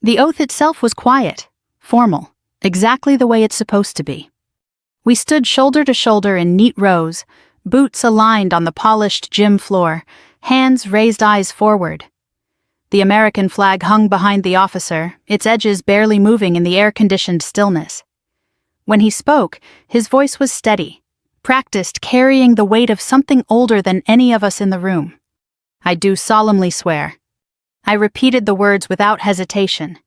The oath itself was quiet, formal, exactly the way it's supposed to be. We stood shoulder to shoulder in neat rows, boots aligned on the polished gym floor, hands raised, eyes forward. The American flag hung behind the officer, its edges barely moving in the air-conditioned stillness. When he spoke, his voice was steady, practiced, carrying the weight of something older than any of us in the room. "I do solemnly swear." I repeated the words without hesitation.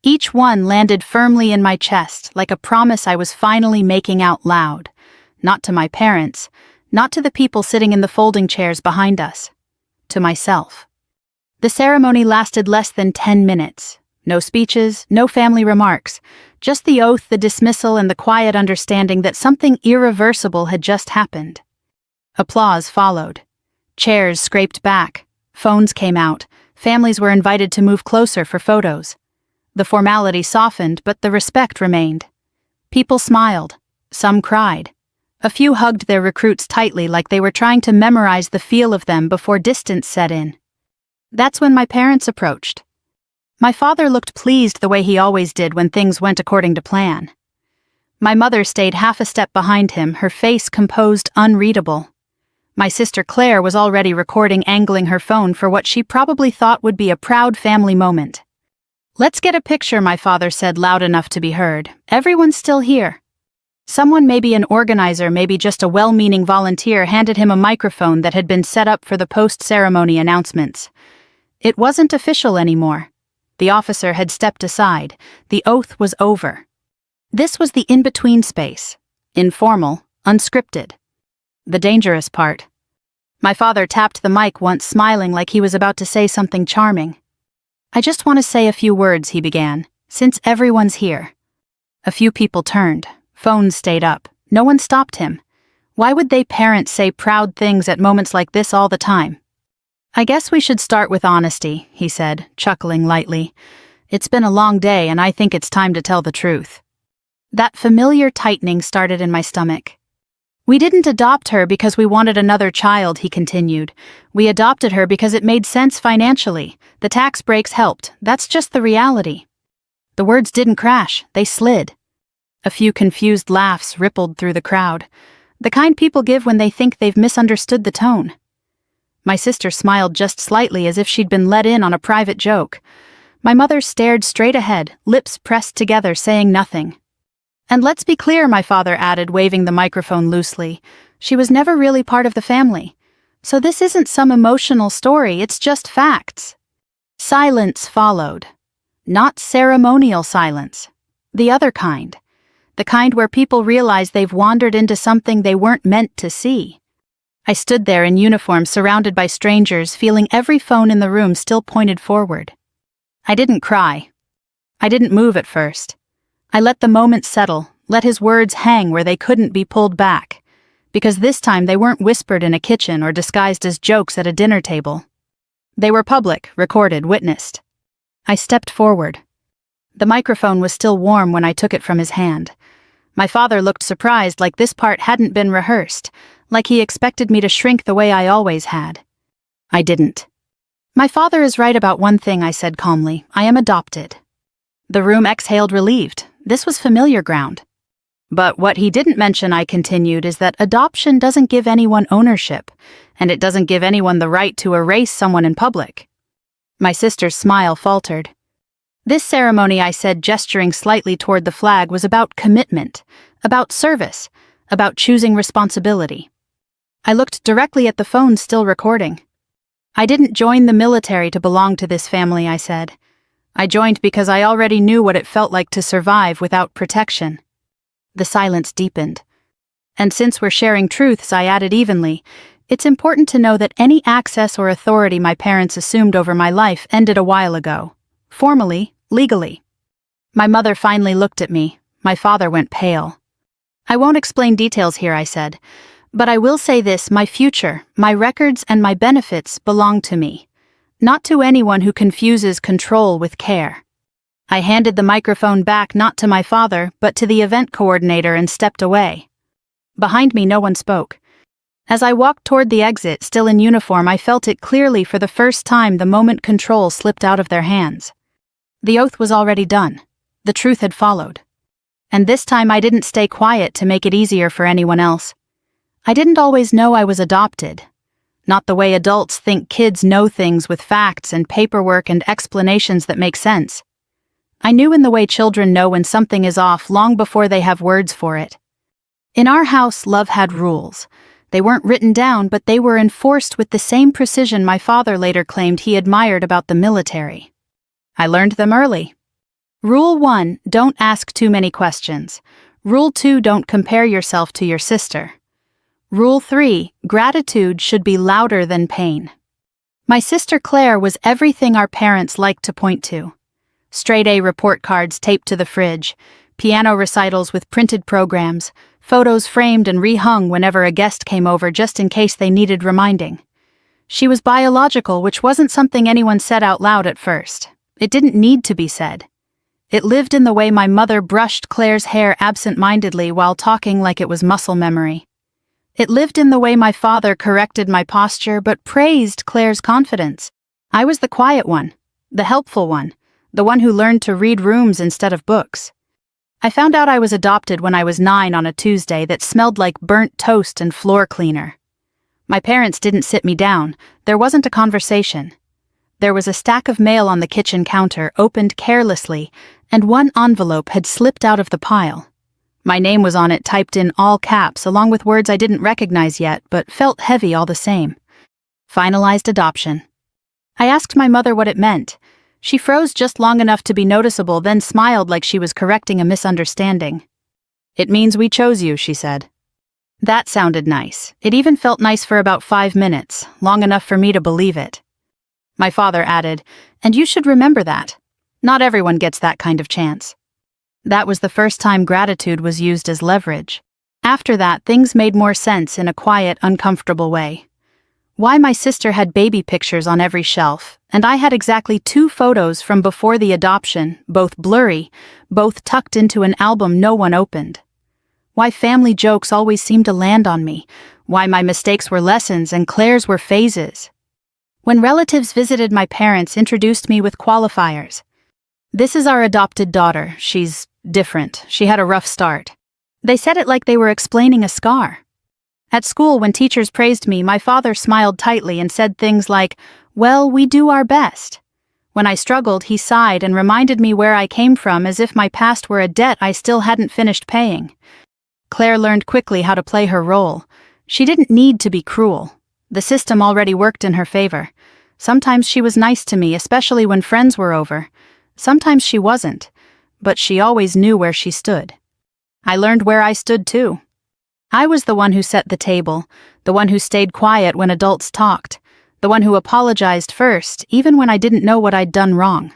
Each one landed firmly in my chest, like a promise I was finally making out loud. Not to my parents, not to the people sitting in the folding chairs behind us. To myself. The ceremony lasted less than 10 minutes. No speeches, no family remarks. Just the oath, the dismissal, and the quiet understanding that something irreversible had just happened. Applause followed. Chairs scraped back. Phones came out. Families were invited to move closer for photos. The formality softened, but the respect remained. People smiled. Some cried. A few hugged their recruits tightly, like they were trying to memorize the feel of them before distance set in. That's when my parents approached. My father looked pleased the way he always did when things went according to plan. My mother stayed half a step behind him, her face composed, unreadable. My sister Claire was already recording, angling her phone for what she probably thought would be a proud family moment. "Let's get a picture," my father said loud enough to be heard. "Everyone's still here." Someone, maybe an organizer, maybe just a well-meaning volunteer, handed him a microphone that had been set up for the post-ceremony announcements. It wasn't official anymore. The officer had stepped aside. The oath was over. This was the in-between space. Informal, unscripted. The dangerous part. My father tapped the mic once, smiling like he was about to say something charming. "I just want to say a few words," he began, "since everyone's here." A few people turned. Phones stayed up. No one stopped him. Why would parents say proud things at moments like this all the time? "I guess we should start with honesty," he said, chuckling lightly. "It's been a long day, and I think it's time to tell the truth." That familiar tightening started in my stomach. "We didn't adopt her because we wanted another child," he continued. "We adopted her because it made sense financially. The tax breaks helped. That's just the reality." The words didn't crash, they slid. A few confused laughs rippled through the crowd. The kind people give when they think they've misunderstood the tone. My sister smiled just slightly, as if she'd been let in on a private joke. My mother stared straight ahead, lips pressed together, saying nothing. "And let's be clear," my father added, waving the microphone loosely. "She was never really part of the family. So this isn't some emotional story, it's just facts." Silence followed. Not ceremonial silence. The other kind. The kind where people realize they've wandered into something they weren't meant to see. I stood there in uniform, surrounded by strangers, feeling every phone in the room still pointed forward. I didn't cry. I didn't move at first. I let the moment settle, let his words hang where they couldn't be pulled back, because this time they weren't whispered in a kitchen or disguised as jokes at a dinner table. They were public, recorded, witnessed. I stepped forward. The microphone was still warm when I took it from his hand. My father looked surprised, like this part hadn't been rehearsed, like he expected me to shrink the way I always had. I didn't. "My father is right about one thing," I said calmly. "I am adopted." The room exhaled, relieved. This was familiar ground. "But what he didn't mention," I continued, "is that adoption doesn't give anyone ownership, and it doesn't give anyone the right to erase someone in public." My sister's smile faltered. "This ceremony," I said, gesturing slightly toward the flag, "was about commitment, about service, about choosing responsibility." I looked directly at the phone still recording. "I didn't join the military to belong to this family," I said. "I joined because I already knew what it felt like to survive without protection." The silence deepened. "And since we're sharing truths," I added evenly, "it's important to know that any access or authority my parents assumed over my life ended a while ago. Formally, legally." My mother finally looked at me. My father went pale. "I won't explain details here," I said. "But I will say this, my future, my records, and my benefits belong to me. Not to anyone who confuses control with care." I handed the microphone back, not to my father, but to the event coordinator, and stepped away. Behind me, no one spoke. As I walked toward the exit, still in uniform, I felt it clearly for the first time, the moment control slipped out of their hands. The oath was already done. The truth had followed. And this time I didn't stay quiet to make it easier for anyone else. I didn't always know I was adopted. Not the way adults think kids know things with facts and paperwork and explanations that make sense. I knew in the way children know when something is off long before they have words for it. In our house, love had rules. They weren't written down, but they were enforced with the same precision my father later claimed he admired about the military. I learned them early. Rule 1, don't ask too many questions. Rule 2, don't compare yourself to your sister. Rule 3, gratitude should be louder than pain. My sister Claire was everything our parents liked to point to. Straight-A report cards taped to the fridge, piano recitals with printed programs, photos framed and rehung whenever a guest came over just in case they needed reminding. She was biological, which wasn't something anyone said out loud at first. It didn't need to be said. It lived in the way my mother brushed Claire's hair absent-mindedly while talking like it was muscle memory. It lived in the way my father corrected my posture but praised Claire's confidence. I was the quiet one, the helpful one, the one who learned to read rooms instead of books. I found out I was adopted when I was 9 on a Tuesday that smelled like burnt toast and floor cleaner. My parents didn't sit me down. There wasn't a conversation. There was a stack of mail on the kitchen counter, opened carelessly, and one envelope had slipped out of the pile. My name was on it, typed in all caps, along with words I didn't recognize yet, but felt heavy all the same. Finalized adoption. I asked my mother what it meant. She froze just long enough to be noticeable, then smiled like she was correcting a misunderstanding. "It means we chose you," she said. That sounded nice. It even felt nice for about 5 minutes, long enough for me to believe it. My father added, "And you should remember that. Not everyone gets that kind of chance." That was the first time gratitude was used as leverage. After that, things made more sense in a quiet, uncomfortable way. Why my sister had baby pictures on every shelf, and I had exactly 2 photos from before the adoption, both blurry, both tucked into an album no one opened. Why family jokes always seemed to land on me, why my mistakes were lessons and Claire's were phases. When relatives visited, my parents introduced me with qualifiers. "This is our adopted daughter. She's different. She had a rough start." They said it like they were explaining a scar. At school, when teachers praised me, my father smiled tightly and said things like, "Well, we do our best." When I struggled, he sighed and reminded me where I came from, as if my past were a debt I still hadn't finished paying. Claire learned quickly how to play her role. She didn't need to be cruel. The system already worked in her favor. Sometimes she was nice to me, especially when friends were over. Sometimes she wasn't, but she always knew where she stood. I learned where I stood too. I was the one who set the table, the one who stayed quiet when adults talked, the one who apologized first, even when I didn't know what I'd done wrong.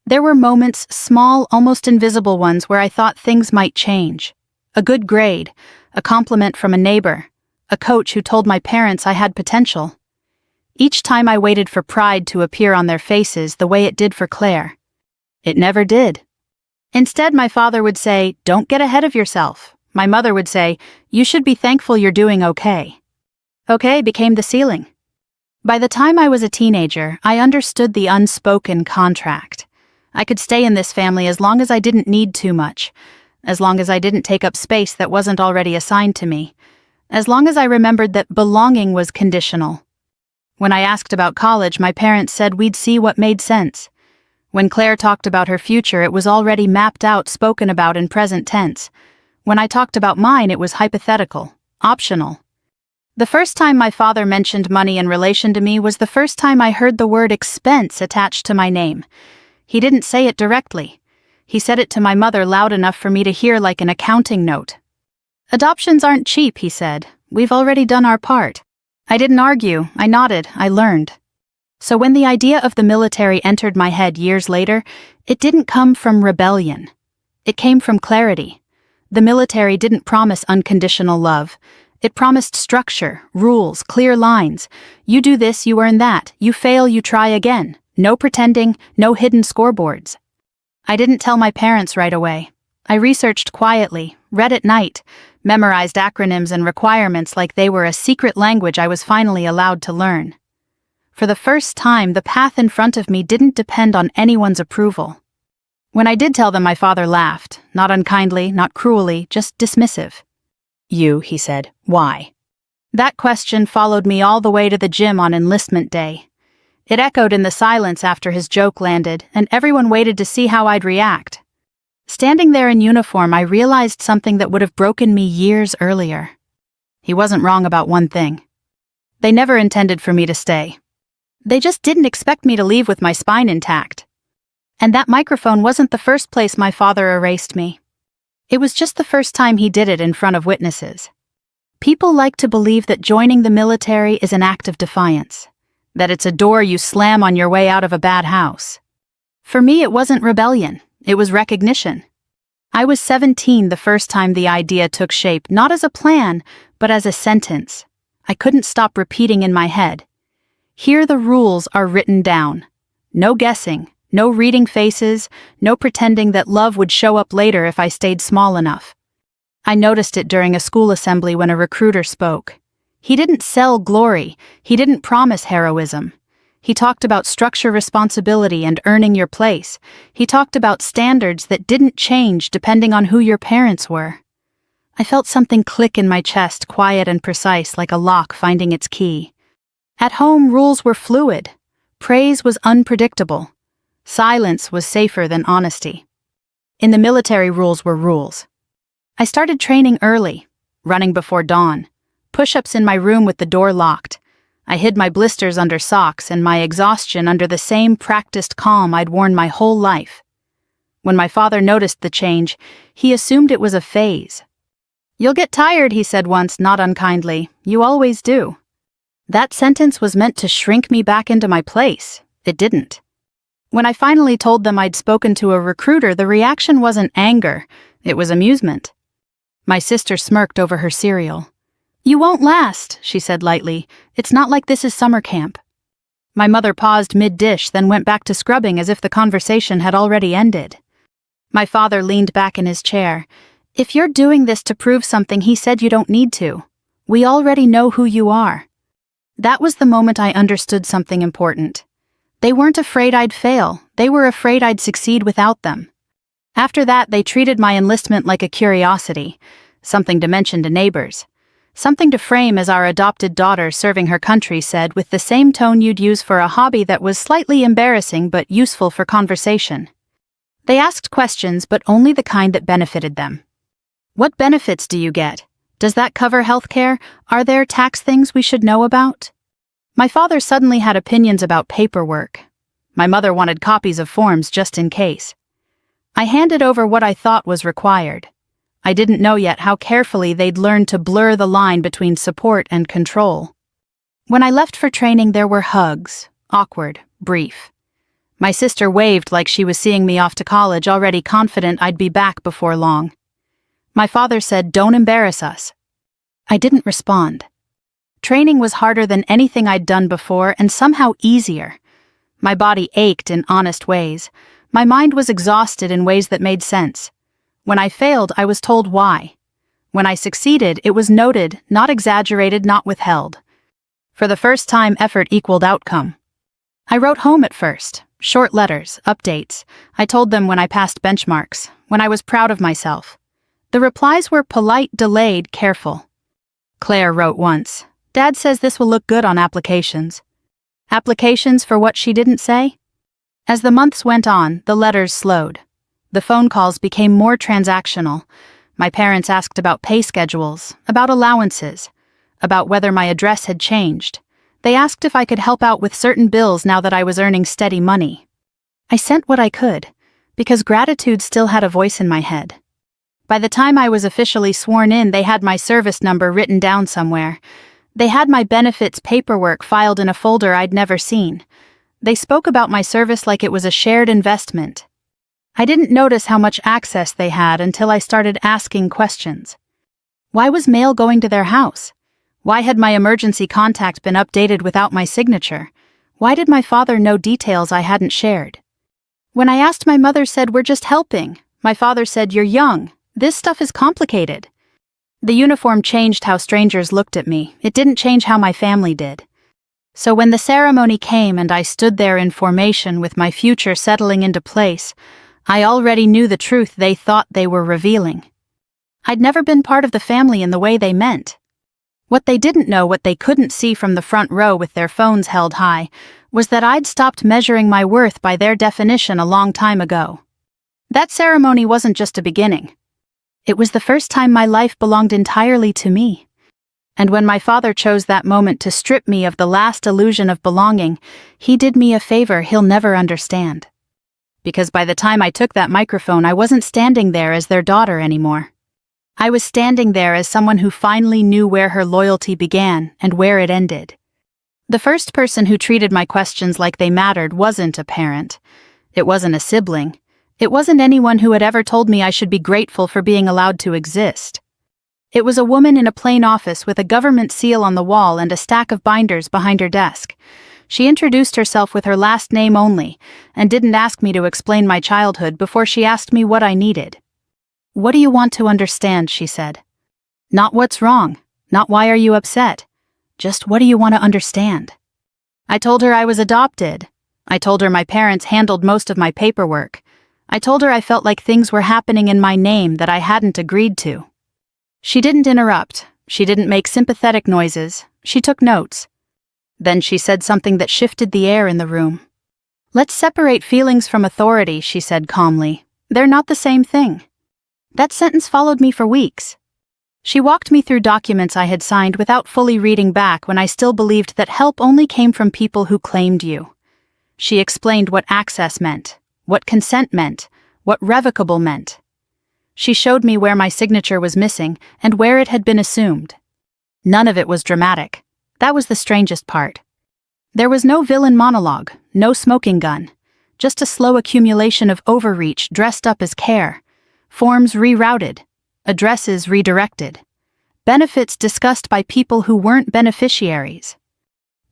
There were moments, small, almost invisible ones, where I thought things might change. A good grade, a compliment from a neighbor, a coach who told my parents I had potential. Each time I waited for pride to appear on their faces the way it did for Claire. It never did. Instead, my father would say, "Don't get ahead of yourself." My mother would say, "You should be thankful you're doing okay." Okay became the ceiling. By the time I was a teenager, I understood the unspoken contract. I could stay in this family as long as I didn't need too much, as long as I didn't take up space that wasn't already assigned to me, as long as I remembered that belonging was conditional. When I asked about college, my parents said we'd see what made sense. When Claire talked about her future, it was already mapped out, spoken about in present tense. When I talked about mine, it was hypothetical, optional. The first time my father mentioned money in relation to me was the first time I heard the word expense attached to my name. He didn't say it directly. He said it to my mother loud enough for me to hear, like an accounting note. "Adoptions aren't cheap," he said. "We've already done our part." I didn't argue. I nodded. I learned. So when the idea of the military entered my head years later, it didn't come from rebellion. It came from clarity. The military didn't promise unconditional love. It promised structure, rules, clear lines. You do this, you earn that. You fail, you try again. No pretending, no hidden scoreboards. I didn't tell my parents right away. I researched quietly, read at night, memorized acronyms and requirements like they were a secret language I was finally allowed to learn. For the first time, the path in front of me didn't depend on anyone's approval. When I did tell them, my father laughed, not unkindly, not cruelly, just dismissive. "You," he said, "why?" That question followed me all the way to the gym on enlistment day. It echoed in the silence after his joke landed, and everyone waited to see how I'd react. Standing there in uniform, I realized something that would have broken me years earlier. He wasn't wrong about one thing. They never intended for me to stay. They just didn't expect me to leave with my spine intact. And that microphone wasn't the first place my father erased me. It was just the first time he did it in front of witnesses. People like to believe that joining the military is an act of defiance, that it's a door you slam on your way out of a bad house. For me, it wasn't rebellion, it was recognition. I was 17 the first time the idea took shape, not as a plan, but as a sentence. I couldn't stop repeating in my head. Here the rules are written down. No guessing, no reading faces, no pretending that love would show up later if I stayed small enough. I noticed it during a school assembly when a recruiter spoke. He didn't sell glory, he didn't promise heroism. He talked about structure, responsibility, and earning your place. He talked about standards that didn't change depending on who your parents were. I felt something click in my chest, quiet and precise, like a lock finding its key. At home, rules were fluid. Praise was unpredictable. Silence was safer than honesty. In the military, rules were rules. I started training early, running before dawn, push-ups in my room with the door locked. I hid my blisters under socks and my exhaustion under the same practiced calm I'd worn my whole life. When my father noticed the change, he assumed it was a phase. "You'll get tired," he said once, not unkindly. "You always do." That sentence was meant to shrink me back into my place. It didn't. When I finally told them I'd spoken to a recruiter, the reaction wasn't anger, it was amusement. My sister smirked over her cereal. "You won't last," she said lightly. "It's not like this is summer camp." My mother paused mid-dish, then went back to scrubbing as if the conversation had already ended. My father leaned back in his chair. "If you're doing this to prove something, he said you don't need to. We already know who you are." That was the moment I understood something important. They weren't afraid I'd fail, they were afraid I'd succeed without them. After that, they treated my enlistment like a curiosity, something to mention to neighbors, something to frame as our adopted daughter serving her country said with the same tone you'd use for a hobby that was slightly embarrassing but useful for conversation. They asked questions, but only the kind that benefited them. "What benefits do you get? Does that cover health care? Are there tax things we should know about?" My father suddenly had opinions about paperwork. My mother wanted copies of forms just in case. I handed over what I thought was required. I didn't know yet how carefully they'd learned to blur the line between support and control. When I left for training, there were hugs, awkward, brief. My sister waved like she was seeing me off to college, already confident I'd be back before long. My father said, "Don't embarrass us." I didn't respond. Training was harder than anything I'd done before and somehow easier. My body ached in honest ways. My mind was exhausted in ways that made sense. When I failed, I was told why. When I succeeded, it was noted, not exaggerated, not withheld. For the first time, effort equaled outcome. I wrote home at first, short letters, updates. I told them when I passed benchmarks, when I was proud of myself. The replies were polite, delayed, careful. Claire wrote once, "Dad says this will look good on applications." Applications for what she didn't say? As the months went on, the letters slowed. The phone calls became more transactional. My parents asked about pay schedules, about allowances, about whether my address had changed. They asked if I could help out with certain bills now that I was earning steady money. I sent what I could, because gratitude still had a voice in my head. By the time I was officially sworn in, they had my service number written down somewhere. They had my benefits paperwork filed in a folder I'd never seen. They spoke about my service like it was a shared investment. I didn't notice how much access they had until I started asking questions. Why was mail going to their house? Why had my emergency contact been updated without my signature? Why did my father know details I hadn't shared? When I asked, my mother said, "We're just helping." My father said, "You're young. This stuff is complicated." The uniform changed how strangers looked at me. It didn't change how my family did. So when the ceremony came and I stood there in formation with my future settling into place, I already knew the truth they thought they were revealing. I'd never been part of the family in the way they meant. What they didn't know, what they couldn't see from the front row with their phones held high, was that I'd stopped measuring my worth by their definition a long time ago. That ceremony wasn't just a beginning. It was the first time my life belonged entirely to me. And when my father chose that moment to strip me of the last illusion of belonging, he did me a favor he'll never understand. Because by the time I took that microphone, I wasn't standing there as their daughter anymore. I was standing there as someone who finally knew where her loyalty began and where it ended. The first person who treated my questions like they mattered wasn't a parent. It wasn't a sibling. It wasn't anyone who had ever told me I should be grateful for being allowed to exist. It was a woman in a plain office with a government seal on the wall and a stack of binders behind her desk. She introduced herself with her last name only, and didn't ask me to explain my childhood before she asked me what I needed. "What do you want to understand?" she said. "Not what's wrong, not why are you upset. Just what do you want to understand?" I told her I was adopted. I told her my parents handled most of my paperwork. I told her I felt like things were happening in my name that I hadn't agreed to. She didn't interrupt. She didn't make sympathetic noises. She took notes. Then she said something that shifted the air in the room. "Let's separate feelings from authority," she said calmly. "They're not the same thing." That sentence followed me for weeks. She walked me through documents I had signed without fully reading back when I still believed that help only came from people who claimed you. She explained what access meant, what consent meant, what revocable meant. She showed me where my signature was missing and where it had been assumed. None of it was dramatic. That was the strangest part. There was no villain monologue, no smoking gun, just a slow accumulation of overreach dressed up as care. Forms rerouted, addresses redirected, benefits discussed by people who weren't beneficiaries.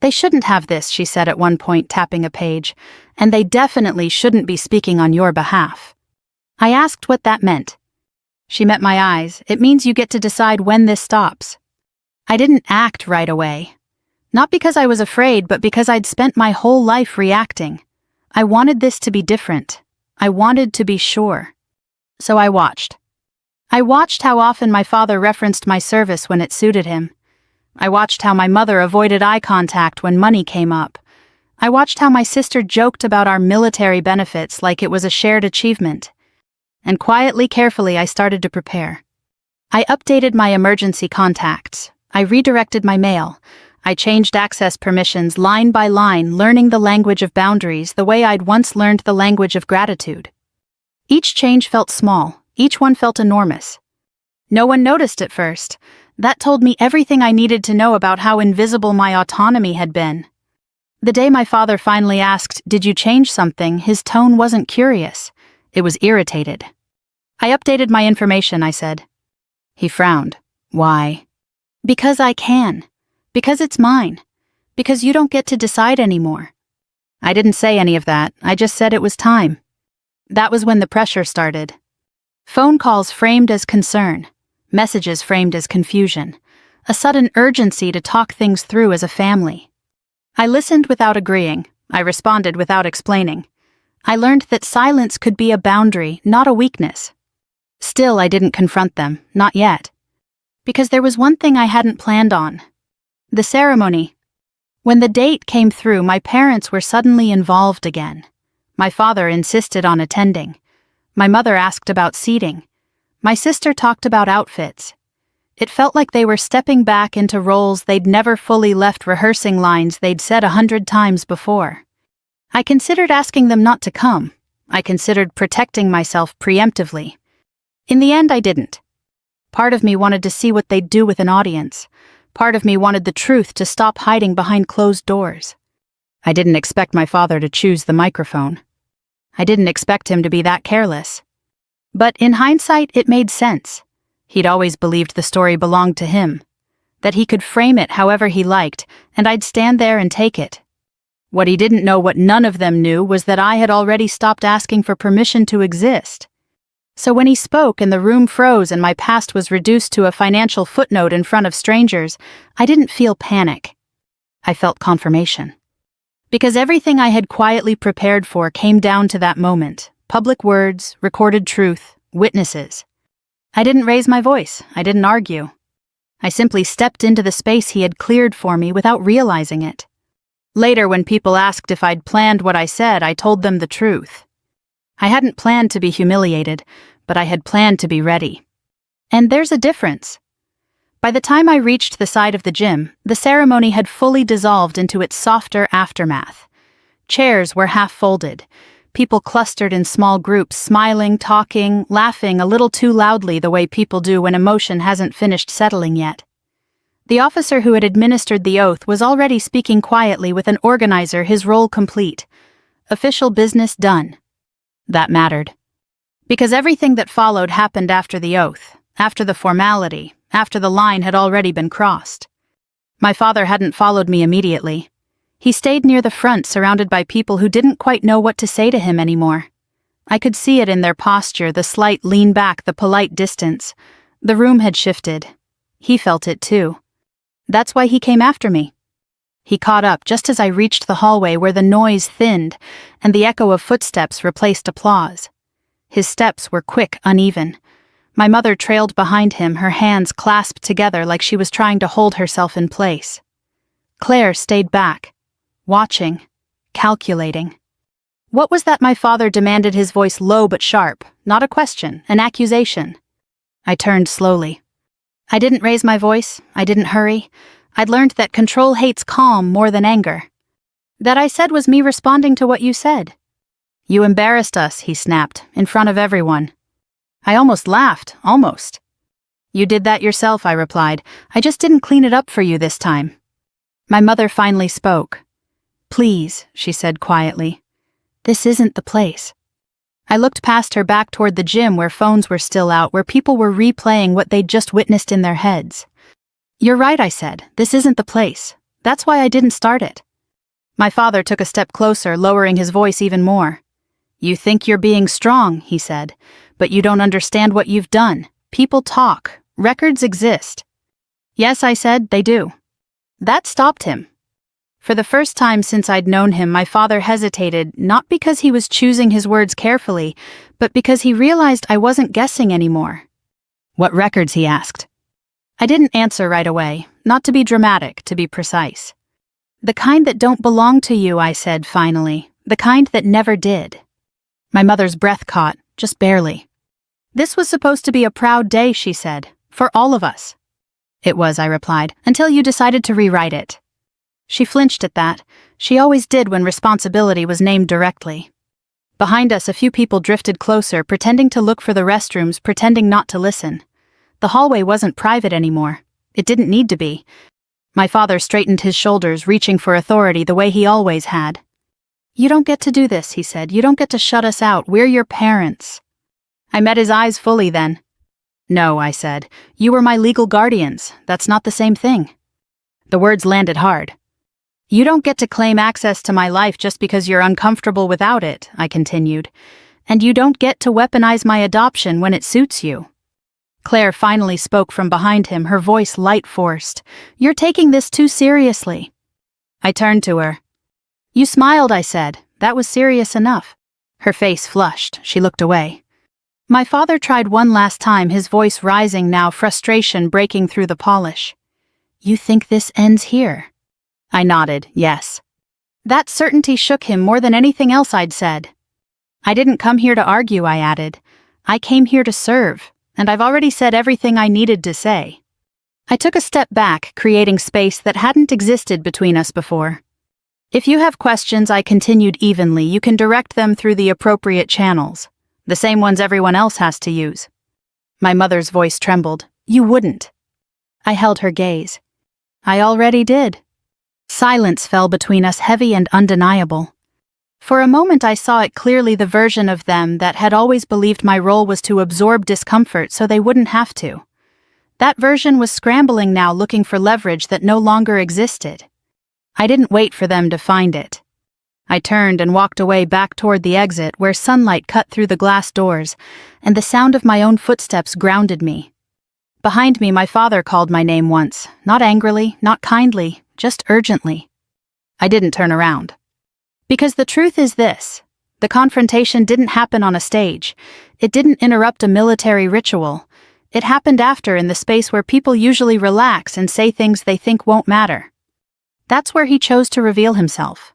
"They shouldn't have this," she said at one point, tapping a page, "and they definitely shouldn't be speaking on your behalf." I asked what that meant. She met my eyes. "It means you get to decide when this stops." I didn't act right away. Not because I was afraid, but because I'd spent my whole life reacting. I wanted this to be different. I wanted to be sure. So I watched. I watched how often my father referenced my service when it suited him. I watched how my mother avoided eye contact when money came up. I watched how my sister joked about our military benefits like it was a shared achievement. And quietly, carefully, I started to prepare. I updated my emergency contacts. I redirected my mail. I changed access permissions line by line, learning the language of boundaries the way I'd once learned the language of gratitude. Each change felt small. Each one felt enormous. No one noticed at first. That told me everything I needed to know about how invisible my autonomy had been. The day my father finally asked, "Did you change something?" his tone wasn't curious. It was irritated. "I updated my information," I said. He frowned. "Why?" "Because I can. Because it's mine. Because you don't get to decide anymore." I didn't say any of that. I just said it was time. That was when the pressure started. Phone calls framed as concern. Messages framed as confusion. A sudden urgency to talk things through as a family. I listened without agreeing. I responded without explaining. I learned that silence could be a boundary, not a weakness. Still, I didn't confront them, not yet. Because there was one thing I hadn't planned on. The ceremony. When the date came through, my parents were suddenly involved again. My father insisted on attending. My mother asked about seating. My sister talked about outfits. It felt like they were stepping back into roles they'd never fully left, rehearsing lines they'd said 100 times before. I considered asking them not to come. I considered protecting myself preemptively. In the end, I didn't. Part of me wanted to see what they'd do with an audience. Part of me wanted the truth to stop hiding behind closed doors. I didn't expect my father to choose the microphone. I didn't expect him to be that careless. But in hindsight, it made sense. He'd always believed the story belonged to him, that he could frame it however he liked, and I'd stand there and take it. What he didn't know, what none of them knew, was that I had already stopped asking for permission to exist. So when he spoke and the room froze and my past was reduced to a financial footnote in front of strangers, I didn't feel panic. I felt confirmation. Because everything I had quietly prepared for came down to that moment, Public words, recorded truth, witnesses. I didn't raise my voice. I didn't argue. I simply stepped into the space he had cleared for me without realizing it. Later, when people asked if I'd planned what I said, I told them the truth. I hadn't planned to be humiliated, but I had planned to be ready. And there's a difference. By the time I reached the side of the gym, the ceremony had fully dissolved into its softer aftermath. Chairs were half folded. People clustered in small groups, smiling, talking, laughing a little too loudly the way people do when emotion hasn't finished settling yet. The officer who had administered the oath was already speaking quietly with an organizer, his role complete. Official business done. That mattered. Because everything that followed happened after the oath, after the formality, after the line had already been crossed. My father hadn't followed me immediately. He stayed near the front, surrounded by people who didn't quite know what to say to him anymore. I could see it in their posture, the slight lean back, the polite distance. The room had shifted. He felt it too. That's why he came after me. He caught up just as I reached the hallway where the noise thinned and the echo of footsteps replaced applause. His steps were quick, uneven. My mother trailed behind him, her hands clasped together like she was trying to hold herself in place. Claire stayed back, watching, calculating. What was that my father demanded, his voice low but sharp, not a question, an accusation? I turned slowly. I didn't raise my voice, I didn't hurry. I'd learned that control hates calm more than anger. That I said was me responding to what you said. You embarrassed us, he snapped, in front of everyone. I almost laughed, almost. You did that yourself, I replied. I just didn't clean it up for you this time. My mother finally spoke. Please, she said quietly. This isn't the place. I looked past her back toward the gym where phones were still out, where people were replaying what they'd just witnessed in their heads. You're right, I said. This isn't the place. That's why I didn't start it. My father took a step closer, lowering his voice even more. You think you're being strong, he said, but you don't understand what you've done. People talk. Records exist. Yes, I said, they do. That stopped him. For the first time since I'd known him, my father hesitated, not because he was choosing his words carefully, but because he realized I wasn't guessing anymore. What records, he asked. I didn't answer right away, not to be dramatic, to be precise. The kind that don't belong to you, I said finally, the kind that never did. My mother's breath caught, just barely. This was supposed to be a proud day, she said, for all of us. It was, I replied, until you decided to rewrite it. She flinched at that. She always did when responsibility was named directly. Behind us, a few people drifted closer, pretending to look for the restrooms, pretending not to listen. The hallway wasn't private anymore. It didn't need to be. My father straightened his shoulders, reaching for authority the way he always had. You don't get to do this, he said. You don't get to shut us out. We're your parents. I met his eyes fully then. No, I said. You were my legal guardians. That's not the same thing. The words landed hard. You don't get to claim access to my life just because you're uncomfortable without it, I continued. And you don't get to weaponize my adoption when it suits you. Claire finally spoke from behind him, her voice light-forced. You're taking this too seriously. I turned to her. You smiled, I said. That was serious enough. Her face flushed. She looked away. My father tried one last time, his voice rising now, frustration breaking through the polish. You think this ends here? I nodded, yes. That certainty shook him more than anything else I'd said. I didn't come here to argue, I added. I came here to serve, and I've already said everything I needed to say. I took a step back, creating space that hadn't existed between us before. If you have questions, I continued evenly, you can direct them through the appropriate channels, the same ones everyone else has to use. My mother's voice trembled. You wouldn't. I held her gaze. I already did. Silence fell between us, heavy and undeniable. For a moment I saw it clearly, the version of them that had always believed my role was to absorb discomfort so they wouldn't have to. That version was scrambling now, looking for leverage that no longer existed. I didn't wait for them to find it. I turned and walked away back toward the exit where sunlight cut through the glass doors, and the sound of my own footsteps grounded me. Behind me, my father called my name once, not angrily, not kindly, just urgently. I didn't turn around. Because the truth is this, The confrontation didn't happen on a stage. It didn't interrupt a military ritual. It happened after, in the space where people usually relax and say things they think won't matter. That's where he chose to reveal himself.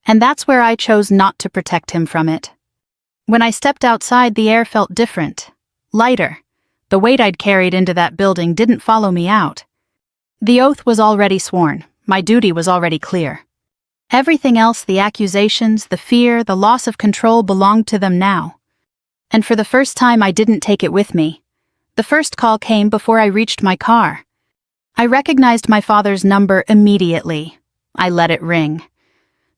And that's where I chose not to protect him from it. When I stepped outside, the air felt different, lighter. The weight I'd carried into that building didn't follow me out. The oath was already sworn. My duty was already clear. Everything else, the accusations, the fear, the loss of control, belonged to them now. And for the first time, I didn't take it with me. The first call came before I reached my car. I recognized my father's number immediately. I let it ring.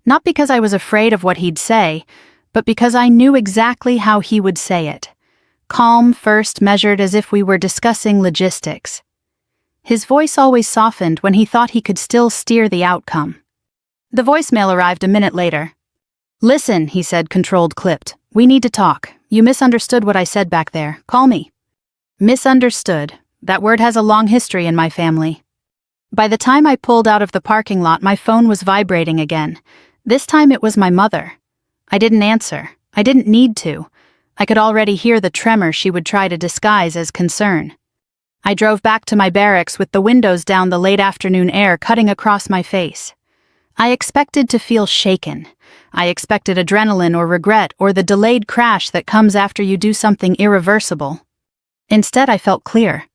Not because I was afraid of what he'd say, but because I knew exactly how he would say it. Calm, first, measured, as if we were discussing logistics. His voice always softened when he thought he could still steer the outcome. The voicemail arrived a minute later. "Listen," he said, controlled, clipped. "We need to talk. You misunderstood what I said back there. Call me." Misunderstood. That word has a long history in my family. By the time I pulled out of the parking lot, my phone was vibrating again. This time it was my mother. I didn't answer. I didn't need to. I could already hear the tremor she would try to disguise as concern. I drove back to my barracks with the windows down, the late afternoon air cutting across my face. I expected to feel shaken. I expected adrenaline or regret or the delayed crash that comes after you do something irreversible. Instead, I felt clear.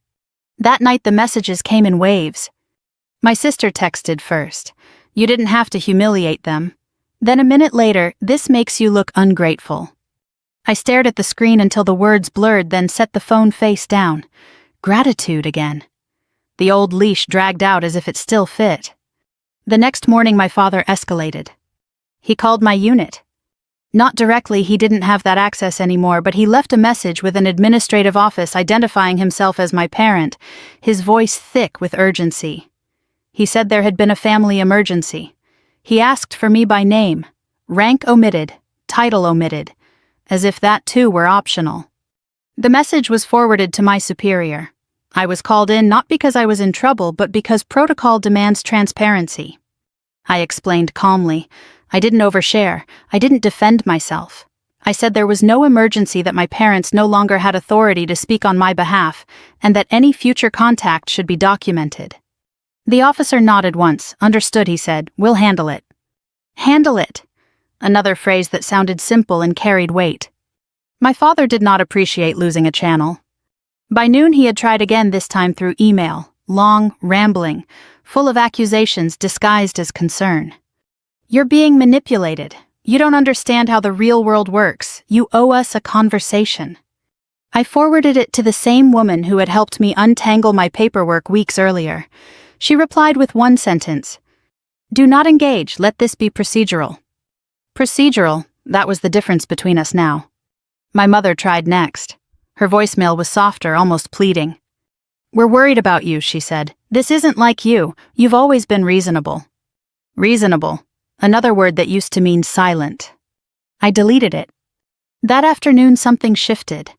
That night, the messages came in waves. My sister texted first. "You didn't have to humiliate them." Then a minute later, "This makes you look ungrateful." I stared at the screen until the words blurred, then set the phone face down. Gratitude again. The old leash dragged out as if it still fit. The next morning, my father escalated. He called my unit. Not directly, he didn't have that access anymore, but he left a message with an administrative office identifying himself as my parent, his voice thick with urgency. He said there had been a family emergency. He asked for me by name, rank omitted, title omitted, as if that too were optional. The message was forwarded to my superior. I was called in not because I was in trouble, but because protocol demands transparency. I explained calmly. I didn't overshare. I didn't defend myself. I said there was no emergency, that my parents no longer had authority to speak on my behalf, and that any future contact should be documented. The officer nodded once. "Understood," he said. "We'll handle it." Handle it. Another phrase that sounded simple and carried weight. My father did not appreciate losing a channel. By noon, he had tried again, this time through email, long, rambling, full of accusations disguised as concern. "You're being manipulated. You don't understand how the real world works. You owe us a conversation." I forwarded it to the same woman who had helped me untangle my paperwork weeks earlier. She replied with one sentence. "Do not engage. Let this be procedural." Procedural, that was the difference between us now. My mother tried next. Her voicemail was softer, almost pleading. "We're worried about you," she said. "This isn't like you. You've always been reasonable." Reasonable, another word that used to mean silent. I deleted it. That afternoon, something shifted.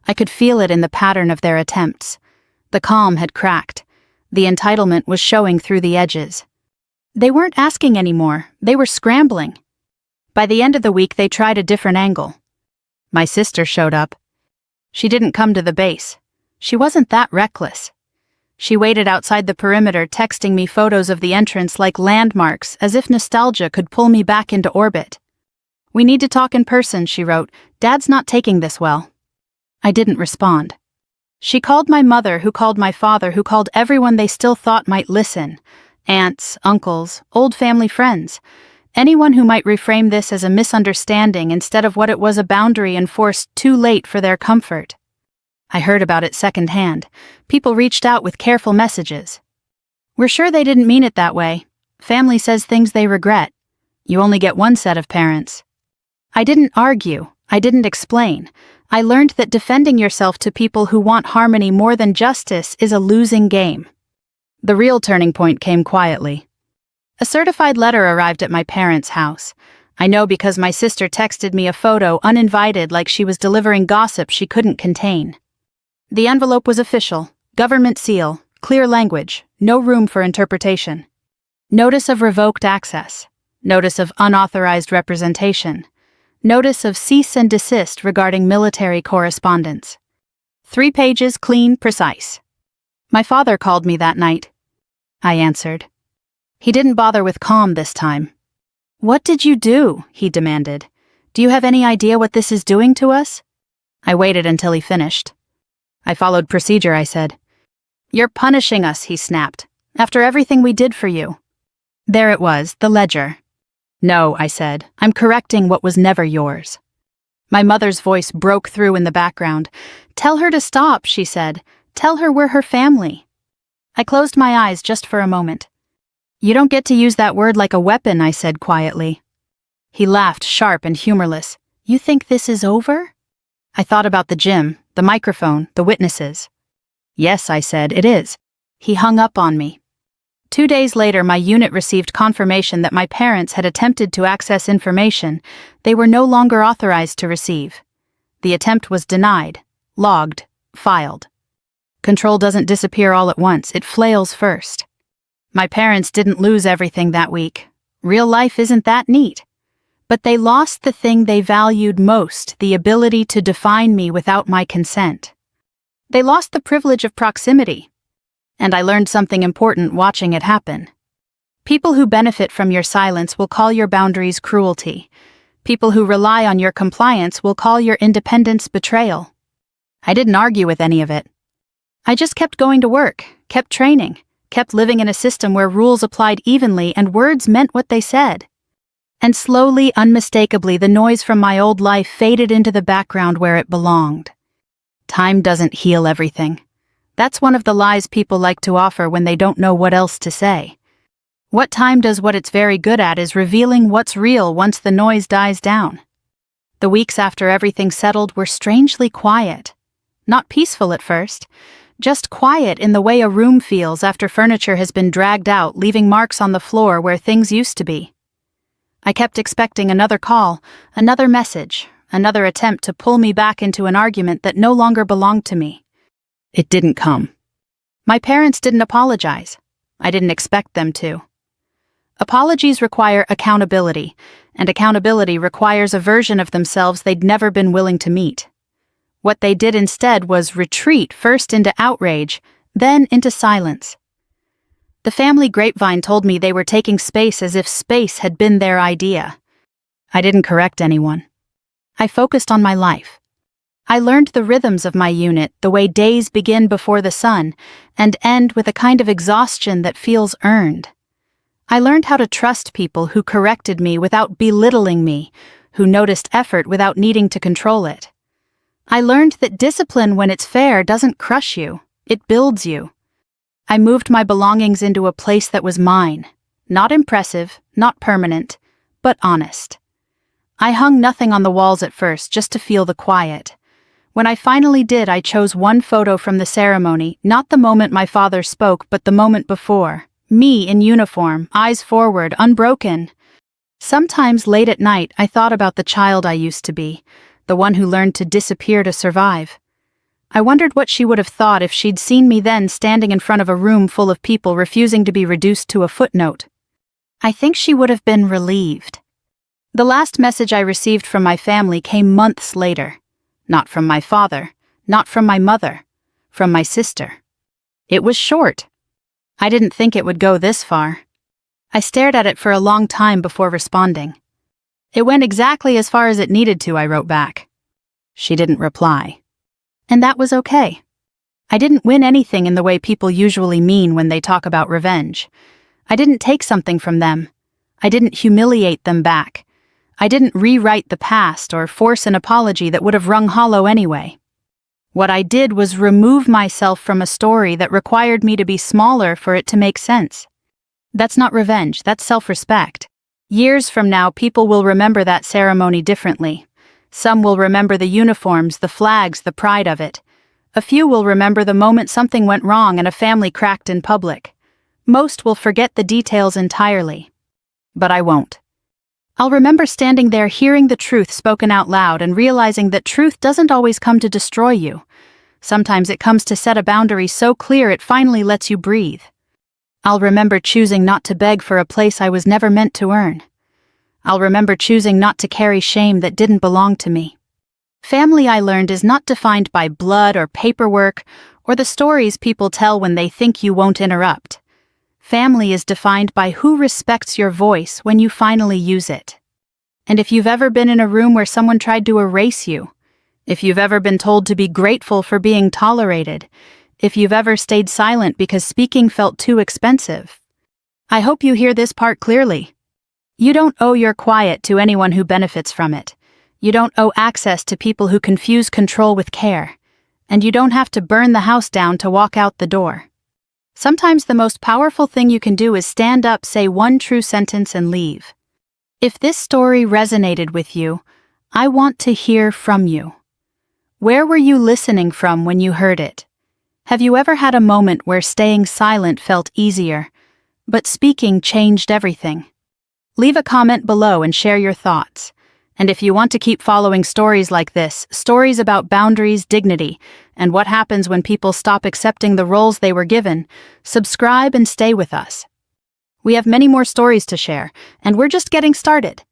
I could feel it in the pattern of their attempts. The calm had cracked. The entitlement was showing through the edges. They weren't asking anymore. They were scrambling. By the end of the week, they tried a different angle. My sister showed up. She didn't come to the base. She wasn't that reckless. She waited outside the perimeter, texting me photos of the entrance like landmarks, as if nostalgia could pull me back into orbit. "We need to talk in person," she wrote. "Dad's not taking this well." I didn't respond. She called my mother, who called my father, who called everyone they still thought might listen. Aunts, uncles, old family friends. Anyone who might reframe this as a misunderstanding instead of what it was, a boundary enforced too late for their comfort. I heard about it secondhand. People reached out with careful messages. "We're sure they didn't mean it that way. Family says things they regret. You only get one set of parents." I didn't argue. I didn't explain. I learned that defending yourself to people who want harmony more than justice is a losing game. The real turning point came quietly. A certified letter arrived at my parents' house. I know because my sister texted me a photo, uninvited, like she was delivering gossip she couldn't contain. The envelope was official, government seal, clear language, no room for interpretation. Notice of revoked access. Notice of unauthorized representation. Notice of cease and desist regarding military correspondence. 3 pages, clean, precise. My father called me that night. I answered. He didn't bother with calm this time. What did you do? He demanded. Do you have any idea what this is doing to us? I waited until he finished. I followed procedure, I said. You're punishing us, he snapped, after everything we did for you. There it was, the ledger. No, I said, I'm correcting what was never yours. My mother's voice broke through in the background. Tell her to stop, she said. Tell her we're her family. I closed my eyes just for a moment. You don't get to use that word like a weapon, I said quietly. He laughed, sharp and humorless. You think this is over? I thought about the gym, the microphone, the witnesses. Yes, I said, it is. He hung up on me. 2 days later, my unit received confirmation that my parents had attempted to access information they were no longer authorized to receive. The attempt was denied, logged, filed. Control doesn't disappear all at once, it flails first. My parents didn't lose everything that week. Real life isn't that neat. But they lost the thing they valued most, the ability to define me without my consent. They lost the privilege of proximity. And I learned something important watching it happen. People who benefit from your silence will call your boundaries cruelty. People who rely on your compliance will call your independence betrayal. I didn't argue with any of it. I just kept going to work, kept training, kept living in a system where rules applied evenly and words meant what they said. And slowly, unmistakably, the noise from my old life faded into the background where it belonged. Time doesn't heal everything. That's one of the lies people like to offer when they don't know what else to say. What time does what it's very good at is revealing what's real once the noise dies down. The weeks after everything settled were strangely quiet. Not peaceful at first, just quiet in the way a room feels after furniture has been dragged out, leaving marks on the floor where things used to be. I kept expecting another call, another message, another attempt to pull me back into an argument that no longer belonged to me. It didn't come. My parents didn't apologize. I didn't expect them to. Apologies require accountability, and accountability requires a version of themselves they'd never been willing to meet. What they did instead was retreat first into outrage, then into silence. The family grapevine told me they were taking space as if space had been their idea. I didn't correct anyone. I focused on my life. I learned the rhythms of my unit, the way days begin before the sun and end with a kind of exhaustion that feels earned. I learned how to trust people who corrected me without belittling me, who noticed effort without needing to control it. I learned that discipline, when it's fair, doesn't crush you, it builds you. I moved my belongings into a place that was mine, not impressive, not permanent, but honest. I hung nothing on the walls at first, just to feel the quiet. When I finally did, I chose one photo from the ceremony, not the moment my father spoke, but the moment before. Me in uniform, eyes forward, unbroken. Sometimes late at night, I thought about the child I used to be, the one who learned to disappear to survive. I wondered what she would have thought if she'd seen me then standing in front of a room full of people refusing to be reduced to a footnote. I think she would have been relieved. The last message I received from my family came months later. Not from my father, not from my mother, from my sister. It was short. I didn't think it would go this far. I stared at it for a long time before responding. It went exactly as far as it needed to, I wrote back. She didn't reply. And that was okay. I didn't win anything in the way people usually mean when they talk about revenge. I didn't take something from them. I didn't humiliate them back. I didn't rewrite the past or force an apology that would have rung hollow anyway. What I did was remove myself from a story that required me to be smaller for it to make sense. That's not revenge, that's self-respect. Years from now, people will remember that ceremony differently. Some will remember the uniforms, the flags, the pride of it. A few will remember the moment something went wrong and a family cracked in public. Most will forget the details entirely. But I won't. I'll remember standing there hearing the truth spoken out loud and realizing that truth doesn't always come to destroy you. Sometimes it comes to set a boundary so clear it finally lets you breathe. I'll remember choosing not to beg for a place I was never meant to earn. I'll remember choosing not to carry shame that didn't belong to me. Family, I learned, is not defined by blood or paperwork or the stories people tell when they think you won't interrupt. Family is defined by who respects your voice when you finally use it. And if you've ever been in a room where someone tried to erase you, if you've ever been told to be grateful for being tolerated, if you've ever stayed silent because speaking felt too expensive, I hope you hear this part clearly. You don't owe your quiet to anyone who benefits from it. You don't owe access to people who confuse control with care. And you don't have to burn the house down to walk out the door. Sometimes the most powerful thing you can do is stand up, say one true sentence, and leave. If this story resonated with you, I want to hear from you. Where were you listening from when you heard it? Have you ever had a moment where staying silent felt easier, but speaking changed everything? Leave a comment below and share your thoughts. And if you want to keep following stories like this, stories about boundaries, dignity, and what happens when people stop accepting the roles they were given, subscribe and stay with us. We have many more stories to share, and we're just getting started.